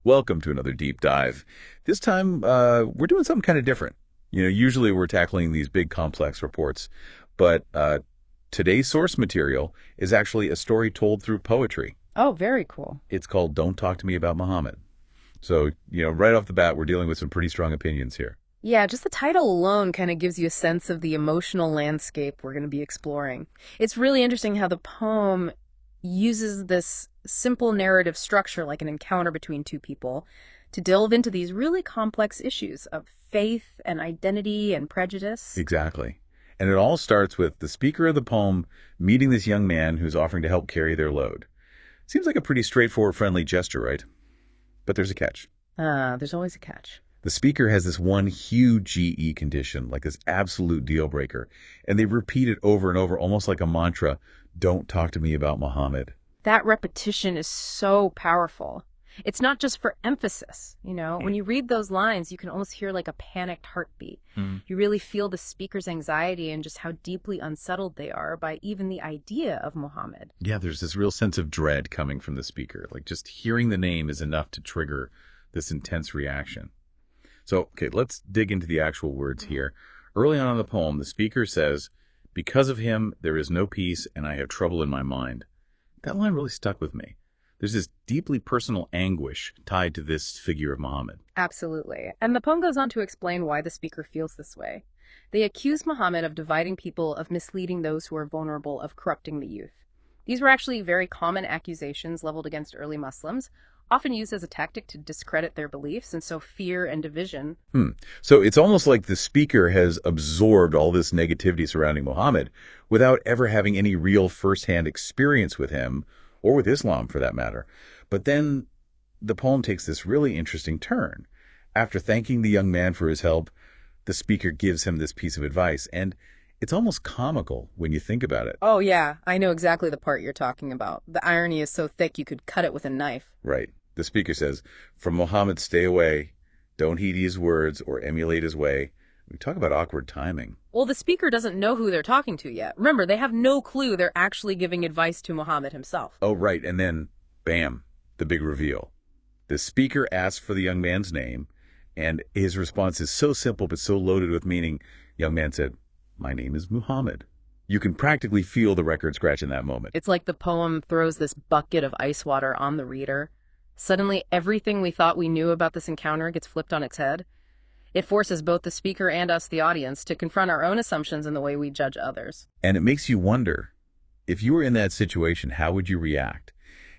Welcome to another deep dive. This time, we're doing something kind of different. Usually we're tackling these big complex reports, but today's source material is actually a story told through poetry. Oh, very cool. It's called Don't Talk to Me About Muhammad. So, right off the bat, we're dealing with some pretty strong opinions here. Yeah, just the title alone kind of gives you a sense of the emotional landscape we're going to be exploring. It's really interesting how the poem uses this simple narrative structure, like an encounter between two people, to delve into these really complex issues of faith and identity and prejudice. Exactly. And it all starts with the speaker of the poem meeting this young man who's offering to help carry their load. Seems like a pretty straightforward, friendly gesture, right? But there's a catch. There's always a catch. The speaker has this one huge GE condition, like this absolute deal breaker, and they repeat it over and over, almost like a mantra. Don't talk to me about Muhammad. That repetition is so powerful. It's not just for emphasis, When you read those lines, you can almost hear like a panicked heartbeat. Mm. You really feel the speaker's anxiety and just how deeply unsettled they are by even the idea of Muhammad. Yeah, there's this real sense of dread coming from the speaker. Like just hearing the name is enough to trigger this intense reaction. So, okay, let's dig into the actual words here. Early on in the poem, the speaker says, "Because of him, there is no peace, and I have trouble in my mind." That line really stuck with me. There's this deeply personal anguish tied to this figure of Muhammad. Absolutely. And the poem goes on to explain why the speaker feels this way. They accuse Muhammad of dividing people, of misleading those who are vulnerable, of corrupting the youth. These were actually very common accusations leveled against early Muslims, often used as a tactic to discredit their beliefs and sow fear and division. So it's almost like the speaker has absorbed all this negativity surrounding Muhammad without ever having any real firsthand experience with him, or with Islam for that matter. But then the poem takes this really interesting turn. After thanking the young man for his help, the speaker gives him this piece of advice, and it's almost comical when you think about it. Oh, yeah, I know exactly the part you're talking about. The irony is so thick you could cut it with a knife. Right. The speaker says, "From Muhammad, stay away. Don't heed his words or emulate his way." We talk about awkward timing. Well, the speaker doesn't know who they're talking to yet. Remember, they have no clue they're actually giving advice to Muhammad himself. Oh, right. And then, bam, the big reveal. The speaker asks for the young man's name, and his response is so simple but so loaded with meaning. Young man said, "My name is Muhammad." You can practically feel the record scratch in that moment. It's like the poem throws this bucket of ice water on the reader. Suddenly, everything we thought we knew about this encounter gets flipped on its head. It forces both the speaker and us, the audience, to confront our own assumptions and the way we judge others. And it makes you wonder, if you were in that situation, how would you react?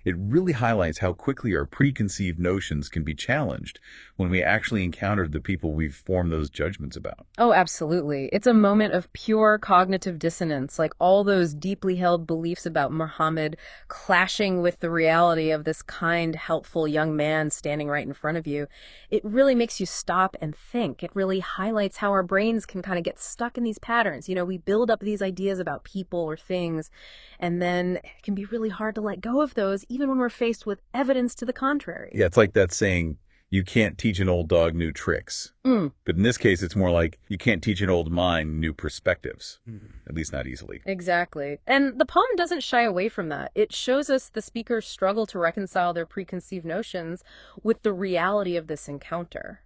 It really highlights how quickly our preconceived notions can be challenged when we actually encounter the people we've formed those judgments about. Oh, absolutely. It's a moment of pure cognitive dissonance, like all those deeply held beliefs about Muhammad clashing with the reality of this kind, helpful young man standing right in front of you. It really makes you stop and think. It really highlights how our brains can kind of get stuck in these patterns. We build up these ideas about people or things, and then it can be really hard to let go of those, even when we're faced with evidence to the contrary. Yeah, it's like that saying, you can't teach an old dog new tricks. But in this case, it's more like you can't teach an old mind new perspectives, at least not easily. Exactly. And the poem doesn't shy away from that. It shows us the speakers struggle to reconcile their preconceived notions with the reality of this encounter.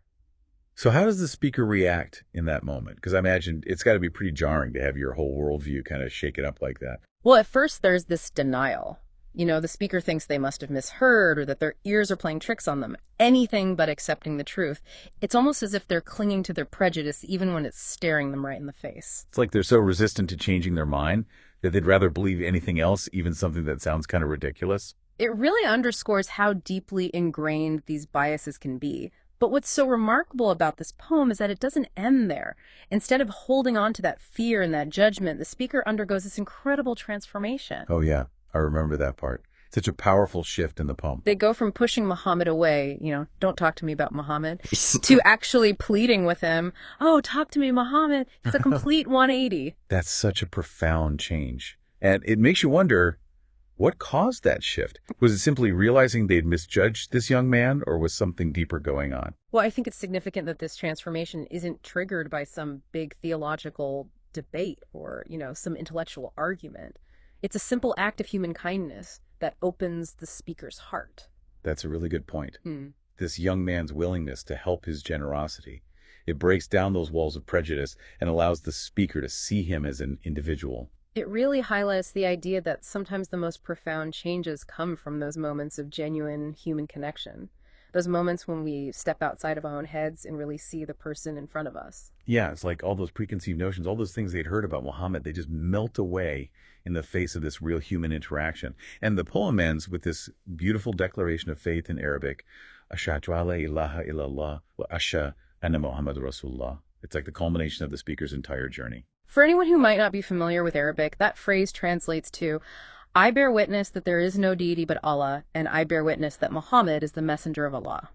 So how does the speaker react in that moment? Because I imagine it's got to be pretty jarring to have your whole worldview kind of shaken up like that. Well, at first there's this denial. The speaker thinks they must have misheard or that their ears are playing tricks on them. Anything but accepting the truth. It's almost as if they're clinging to their prejudice even when it's staring them right in the face. It's like they're so resistant to changing their mind that they'd rather believe anything else, even something that sounds kind of ridiculous. It really underscores how deeply ingrained these biases can be. But what's so remarkable about this poem is that it doesn't end there. Instead of holding on to that fear and that judgment, the speaker undergoes this incredible transformation. Oh, yeah. I remember that part. Such a powerful shift in the poem. They go from pushing Muhammad away, don't talk to me about Muhammad, to actually pleading with him, oh, talk to me, Muhammad. It's a complete 180. That's such a profound change. And it makes you wonder, what caused that shift? Was it simply realizing they'd misjudged this young man, or was something deeper going on? Well, I think it's significant that this transformation isn't triggered by some big theological debate or, some intellectual argument. It's a simple act of human kindness that opens the speaker's heart. That's a really good point. this young man's willingness to help his generosity. It breaks down those walls of prejudice and allows the speaker to see him as an individual. It really highlights the idea that sometimes the most profound changes come from those moments of genuine human connection. Those moments when we step outside of our own heads and really see the person in front of us. Yeah, it's like all those preconceived notions, all those things they'd heard about Muhammad, they just melt away in the face of this real human interaction. And the poem ends with this beautiful declaration of faith in Arabic, Ashhadu alla ilaha illallah wa asha anna Muhammad Rasulullah. It's like the culmination of the speaker's entire journey. For anyone who might not be familiar with Arabic, that phrase translates to, I bear witness that there is no deity but Allah, and I bear witness that Muhammad is the messenger of Allah.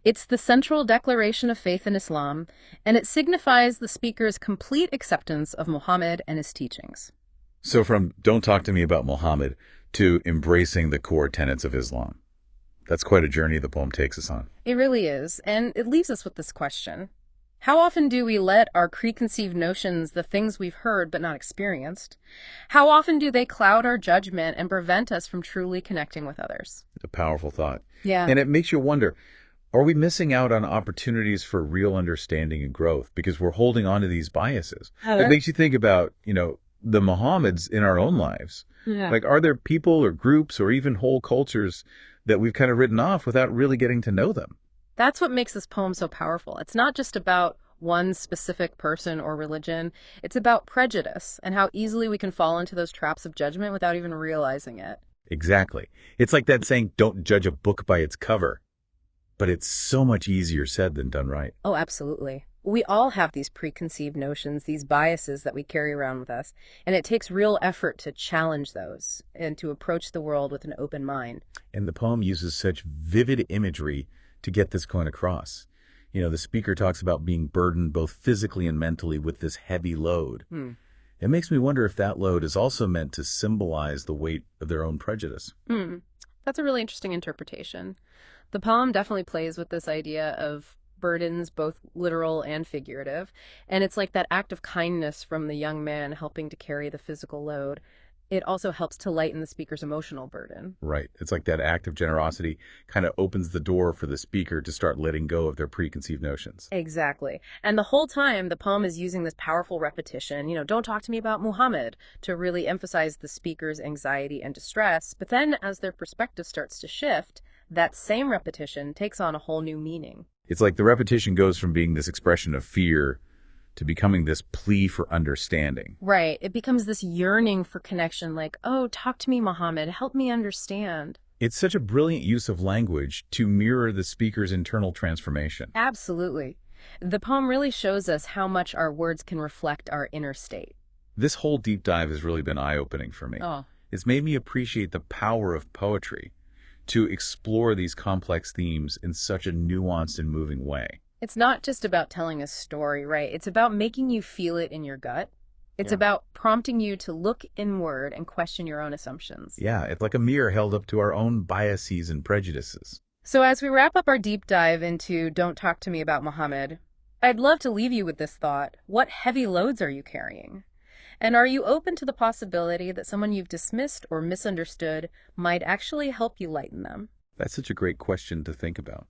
It's the central declaration of faith in Islam, and it signifies the speaker's complete acceptance of Muhammad and his teachings. So from don't talk to me about Muhammad to embracing the core tenets of Islam. That's quite a journey the poem takes us on. It really is, and it leaves us with this question. How often do we let our preconceived notions, the things we've heard but not experienced, how often do they cloud our judgment and prevent us from truly connecting with others? A powerful thought. Yeah. And it makes you wonder, are we missing out on opportunities for real understanding and growth because we're holding on to these biases? It makes you think about, the Mohammeds in our own lives. Yeah. Like, are there people or groups or even whole cultures that we've kind of written off without really getting to know them? That's what makes this poem so powerful. It's not just about one specific person or religion. It's about prejudice and how easily we can fall into those traps of judgment without even realizing it. Exactly. It's like that saying, don't judge a book by its cover. But it's so much easier said than done right. Oh, absolutely. We all have these preconceived notions, these biases that we carry around with us, and it takes real effort to challenge those and to approach the world with an open mind. And the poem uses such vivid imagery to get this point across. The speaker talks about being burdened both physically and mentally with this heavy load. It makes me wonder if that load is also meant to symbolize the weight of their own prejudice. That's a really interesting interpretation. The poem definitely plays with this idea of burdens, both literal and figurative, and it's like that act of kindness from the young man helping to carry the physical load. It also helps to lighten the speaker's emotional burden. Right. It's like that act of generosity kind of opens the door for the speaker to start letting go of their preconceived notions. Exactly. And the whole time, the poem is using this powerful repetition, don't talk to me about Muhammad, to really emphasize the speaker's anxiety and distress. But then as their perspective starts to shift, that same repetition takes on a whole new meaning. It's like the repetition goes from being this expression of fear to becoming this plea for understanding. Right. It becomes this yearning for connection, like, oh, talk to me, Muhammad, help me understand. It's such a brilliant use of language to mirror the speaker's internal transformation. Absolutely. The poem really shows us how much our words can reflect our inner state. This whole deep dive has really been eye-opening for me. Oh. It's made me appreciate the power of poetry to explore these complex themes in such a nuanced and moving way. It's not just about telling a story, right? It's about making you feel it in your gut. It's about prompting you to look inward and question your own assumptions. Yeah, it's like a mirror held up to our own biases and prejudices. So as we wrap up our deep dive into Don't Talk to Me About Muhammad, I'd love to leave you with this thought. What heavy loads are you carrying? And are you open to the possibility that someone you've dismissed or misunderstood might actually help you lighten them? That's such a great question to think about.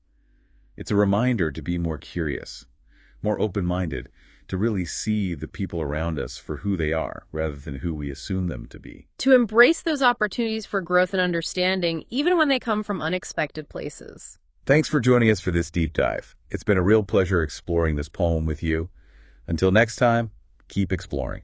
It's a reminder to be more curious, more open-minded, to really see the people around us for who they are rather than who we assume them to be. To embrace those opportunities for growth and understanding, even when they come from unexpected places. Thanks for joining us for this deep dive. It's been a real pleasure exploring this poem with you. Until next time, keep exploring.